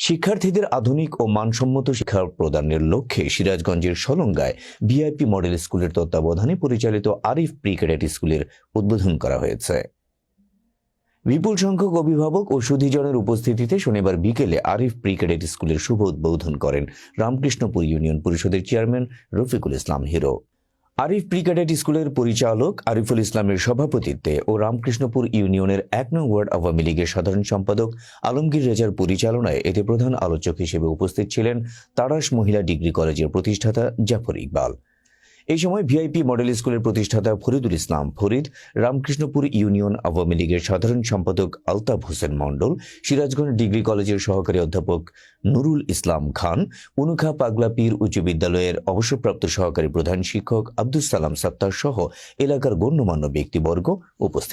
শিক্ষার্থীদের আধুনিক ও মানসম্মত শিক্ষা প্রদানের লক্ষ্যে সিরাজগঞ্জের সলঙ্গায় ভিআইপি মডেল স্কুলের তত্ত্বাবধানে পরিচালিত আরিফ প্রি ক্যাডেট স্কুলের উদ্বোধন করা হয়েছে। বিপুল সংখ্যক অভিভাবক ও সুধীজনের উপস্থিতিতে শনিবার বিকেলে আরিফ প্রি ক্যাডেট স্কুলের শুভ উদ্বোধন করেন রামকৃষ্ণপুর ইউনিয়ন পরিষদের chairman Rafiqul Islam hero. Arif pre cadet স্কুলের পরিচালক আরিফুল ইসলামের সভাপতিত্বে ও রামকৃষ্ণপুর ইউনিয়নের ১ নং ওয়ার্ড আওয়ামী লীগের সাধারণ সম্পাদক আলমগীর রেজার পরিচালনায় এতে প্রধান আলোচক হিসেবে উপস্থিত ছিলেন তাড়াশ মহিলা ডিগ্রি কলেজের প্রতিষ্ঠাতা জাফর ইকবাল। এই সময় ভিআইপি মডেল স্কুলের প্রতিষ্ঠাতা ফরিদুল ইসলাম ফরিদ, রামকৃষ্ণপুর ইউনিয়ন আওয়ামী লীগের সাধারণ সম্পাদক আলতাফ হোসেন মণ্ডল, সিরাজগঞ্জ ডিগ্রি কলেজের সহকারী অধ্যাপক নুরুল ইসলাম খান, উনুখা পাগলা পীর উচ্চ বিদ্যালয়ের অবসরপ্রাপ্ত সহকারী প্রধান শিক্ষক আব্দুস সালাম সত্তার সহ এলাকার গণ্যমান্য ব্যক্তিবর্গ উপস্থিত।